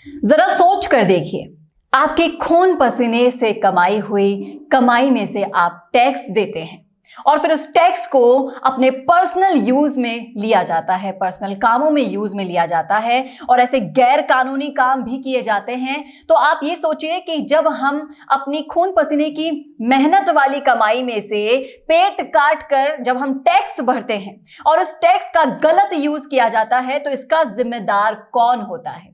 जरा सोच कर देखिए, आपके खून पसीने से कमाई हुई कमाई में से आप टैक्स देते हैं और फिर उस टैक्स को अपने पर्सनल यूज में लिया जाता है, पर्सनल कामों में यूज में लिया जाता है और ऐसे गैर कानूनी काम भी किए जाते हैं। तो आप ये सोचिए कि जब हम अपनी खून पसीने की मेहनत वाली कमाई में से पेट काट कर जब हम टैक्स भरते हैं और उस टैक्स का गलत यूज किया जाता है, तो इसका जिम्मेदार कौन होता है?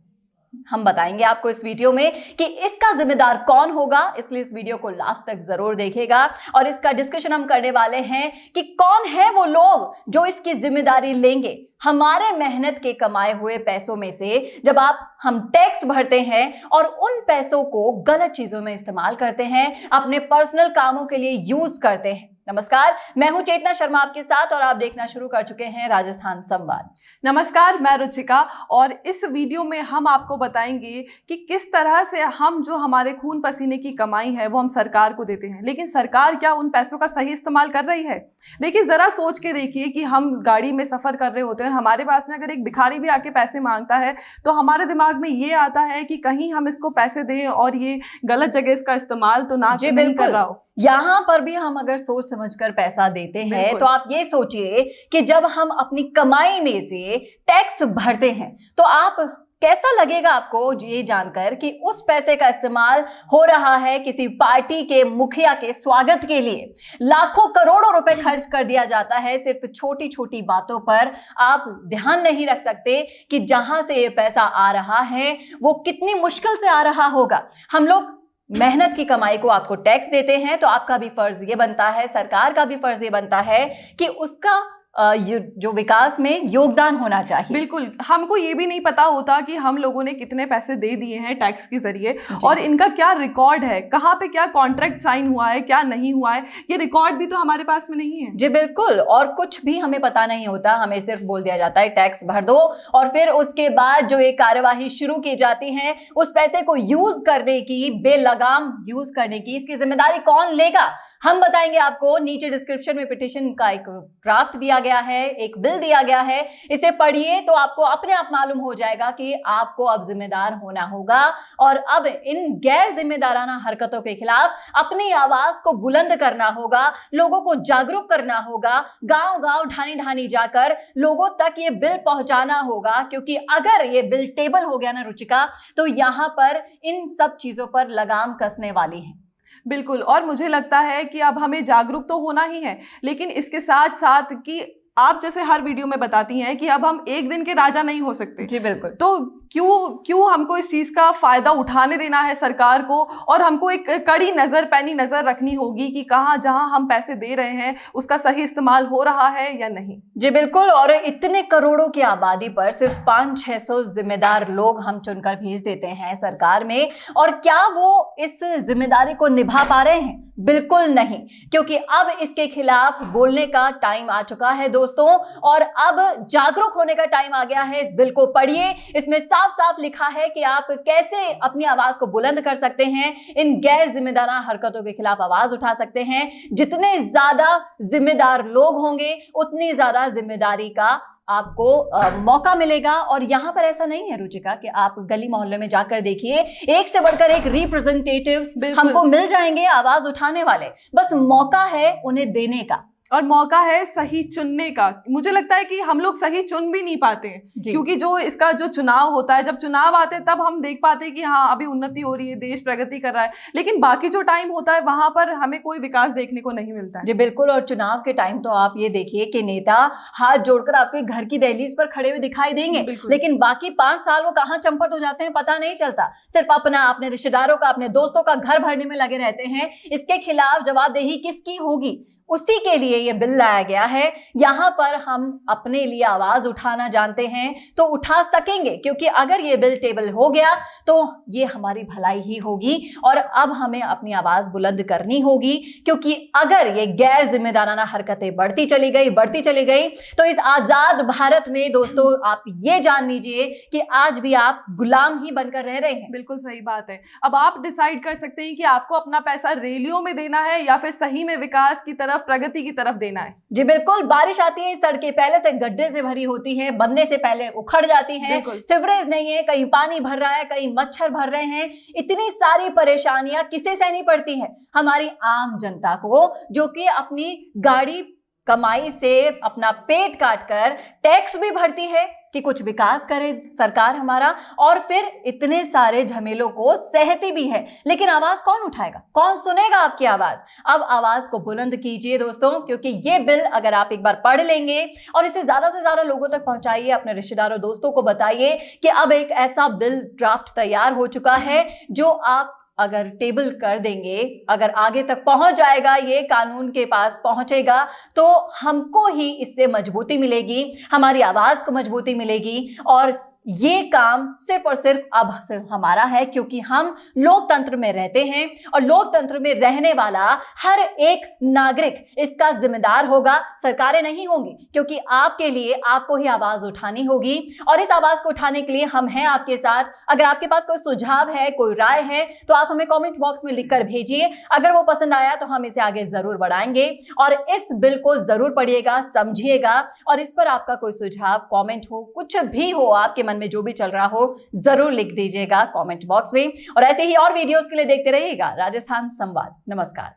हम बताएंगे आपको इस वीडियो में कि इसका जिम्मेदार कौन होगा, इसलिए इस वीडियो को लास्ट तक जरूर देखिएगा। और इसका डिस्कशन हम करने वाले हैं कि कौन है वो लोग जो इसकी जिम्मेदारी लेंगे हमारे मेहनत के कमाए हुए पैसों में से, जब हम टैक्स भरते हैं और उन पैसों को गलत चीजों में इस्तेमाल करते हैं, अपने पर्सनल कामों के लिए यूज करते हैं। नमस्कार, मैं हूं चेतना शर्मा आपके साथ और आप देखना शुरू कर चुके हैं राजस्थान संवाद। नमस्कार, मैं रुचिका और इस वीडियो में हम आपको बताएंगे कि किस तरह से हम जो हमारे खून पसीने की कमाई है वो हम सरकार को देते हैं, लेकिन सरकार क्या उन पैसों का सही इस्तेमाल कर रही है? देखिए, जरा सोच के देखिए कि हम गाड़ी में सफर कर रहे होते हैं, हमारे पास में अगर एक भिखारी भी आके पैसे मांगता है तो हमारे दिमाग में ये आता है कि कहीं हम इसको पैसे दें और ये गलत जगह इसका इस्तेमाल तो ना नहीं कर रहा हो। यहां पर भी हम अगर सोच समझकर पैसा देते हैं तो आप ये सोचिए कि जब हम अपनी कमाई में से टैक्स भरते हैं तो आप कैसा लगेगा आपको ये जानकर कि उस पैसे का इस्तेमाल हो रहा है किसी पार्टी के मुखिया के स्वागत के लिए। लाखों करोड़ों रुपए खर्च कर दिया जाता है सिर्फ छोटी छोटी बातों पर। आप ध्यान नहीं रख सकते कि जहां से ये पैसा आ रहा है वो कितनी मुश्किल से आ रहा होगा। हम लोग मेहनत की कमाई को आपको टैक्स देते हैं तो आपका भी फर्ज ये बनता है, सरकार का भी फर्ज ये बनता है कि उसका जो विकास में योगदान होना चाहिए। बिल्कुल, हमको ये भी नहीं पता होता कि हम लोगों ने कितने पैसे दे दिए हैं टैक्स के जरिए और इनका क्या रिकॉर्ड है, कहाँ पे क्या कॉन्ट्रैक्ट साइन हुआ है, क्या नहीं हुआ है, ये रिकॉर्ड भी तो हमारे पास में नहीं है। जी बिल्कुल, और कुछ भी हमें पता नहीं होता, हमें सिर्फ बोल दिया जाता है टैक्स भर दो और फिर उसके बाद जो एक कार्यवाही शुरू की जाती है उस पैसे को यूज करने की, बेलगाम यूज करने की, इसकी जिम्मेदारी कौन लेगा हम बताएंगे आपको। नीचे डिस्क्रिप्शन में पिटीशन का एक ड्राफ्ट दिया गया है, एक बिल दिया गया है, इसे पढ़िए तो आपको अपने आप मालूम हो जाएगा कि आपको अब जिम्मेदार होना होगा और अब इन गैर जिम्मेदाराना हरकतों के खिलाफ अपनी आवाज को बुलंद करना होगा, लोगों को जागरूक करना होगा, गांव गांव ढानी ढानी जाकर लोगों तक ये बिल पहुंचाना होगा। क्योंकि अगर ये बिल टेबल हो गया ना रुचिका, तो यहां पर इन सब चीजों पर लगाम कसने वाली है। बिल्कुल, और मुझे लगता है कि अब हमें जागरूक तो होना ही है, लेकिन इसके साथ साथ कि आप जैसे हर वीडियो में बताती हैं कि अब हम एक दिन के राजा नहीं हो सकते। जी बिल्कुल, तो क्यों हमको इस चीज का फायदा उठाने देना है सरकार को, और हमको एक कड़ी नजर, पैनी नजर रखनी होगी कि कहाँ जहां हम पैसे दे रहे हैं उसका सही इस्तेमाल हो रहा है या नहीं। जी बिल्कुल, और इतने करोड़ों की आबादी पर सिर्फ 500-600 जिम्मेदार लोग हम चुनकर भेज देते हैं सरकार में, और क्या वो इस जिम्मेदारी को निभा पा रहे हैं? बिल्कुल नहीं, क्योंकि अब इसके खिलाफ बोलने का टाइम आ चुका है दोस्तों, और अब जागरूक होने का टाइम आ गया है। इस बिल को पढ़िए, इसमें साफ साफ लिखा है कि आप कैसे अपनी आवाज को बुलंद कर सकते हैं, इन गैर जिम्मेदाराना हरकतों के खिलाफ आवाज उठा सकते हैं। जितने ज्यादा जिम्मेदार लोग होंगे उतनी ज्यादा जिम्मेदारी का आपको मौका मिलेगा। और यहां पर ऐसा नहीं है रुचिका कि आप गली मोहल्ले में जाकर देखिए, एक से बढ़कर एक रिप्रेजेंटेटिव्स हमको मिल जाएंगे आवाज उठाने वाले, बस मौका है उन्हें देने का और मौका है सही चुनने का। मुझे लगता है कि हम लोग सही चुन भी नहीं पाते हैं, क्योंकि जो इसका जो चुनाव होता है, जब चुनाव आते हैं तब हम देख पाते हैं कि हाँ अभी उन्नति हो रही है, देश प्रगति कर रहा है, लेकिन बाकी जो टाइम होता है वहां पर हमें कोई विकास देखने को नहीं मिलता है। जी बिल्कुल, और चुनाव के टाइम तो आप ये देखिए कि नेता हाथ जोड़कर आपके घर की दहलीज पर खड़े हुए दिखाई देंगे, लेकिन बाकी 5 साल वो कहाँ चंपट हो जाते हैं पता नहीं चलता। सिर्फ अपने रिश्तेदारों का, अपने दोस्तों का घर भरने में लगे रहते हैं। इसके खिलाफ जवाबदेही किसकी होगी? उसी के लिए ये बिल लाया गया है। यहां पर हम अपने लिए आवाज उठाना जानते हैं तो उठा सकेंगे, क्योंकि अगर ये बिल टेबल हो गया तो ये हमारी भलाई ही होगी और अब हमें अपनी आवाज बुलंद करनी होगी। क्योंकि अगर ये गैर जिम्मेदाराना हरकतें बढ़ती चली गई तो इस आजाद भारत में दोस्तों आप ये जान लीजिए कि आज भी आप गुलाम ही बनकर रह रहे हैं। बिल्कुल सही बात है। अब आप डिसाइड कर सकते हैं कि आपको अपना पैसा रैलियों में देना है या फिर सही में विकास की तरफ, प्रगति की तरफ तरफ देना है। जी बिल्कुल, बारिश आती है, सड़कें पहले से गड्ढे से भरी होती हैं, बनने से पहले उखड़ जाती हैं, सीवरेज नहीं है, कहीं पानी भर रहा है, कहीं मच्छर भर रहे हैं। इतनी सारी परेशानियां किसे सहनी पड़ती है? हमारी आम जनता को, जो कि अपनी गाड़ी कमाई से अपना पेट काट कर टैक्स भी भरती है कि कुछ विकास करे सरकार हमारा, और फिर इतने सारे झमेलों को सहती भी है। लेकिन आवाज कौन उठाएगा? कौन सुनेगा आपकी आवाज? अब आवाज को बुलंद कीजिए दोस्तों, क्योंकि ये बिल अगर आप एक बार पढ़ लेंगे और इसे ज्यादा से ज्यादा लोगों तक पहुंचाइए, अपने रिश्तेदारों दोस्तों को बताइए कि अब एक ऐसा बिल ड्राफ्ट तैयार हो चुका है जो आप अगर टेबल कर देंगे, अगर आगे तक पहुंच जाएगा, ये कानून के पास पहुंचेगा, तो हमको ही इससे मजबूती मिलेगी, हमारी आवाज को मजबूती मिलेगी। और ये काम सिर्फ और सिर्फ अब सिर्फ हमारा है, क्योंकि हम लोकतंत्र में रहते हैं और लोकतंत्र में रहने वाला हर एक नागरिक इसका जिम्मेदार होगा, सरकारें नहीं होंगी, क्योंकि आपके लिए आपको ही आवाज उठानी होगी। और इस आवाज को उठाने के लिए हम हैं आपके साथ। अगर आपके पास कोई सुझाव है, कोई राय है, तो आप हमें कमेंट बॉक्स में लिखकर भेजिए। अगर वो पसंद आया तो हम इसे आगे जरूर बढ़ाएंगे, और इस बिल को जरूर पढ़िएगा, समझिएगा, और इस पर आपका कोई सुझाव, कमेंट हो, कुछ भी हो, आपके मन में जो भी चल रहा हो, जरूर लिख दीजिएगा कमेंट बॉक्स में। और ऐसे ही और वीडियोस के लिए देखते रहिएगा राजस्थान संवाद। नमस्कार।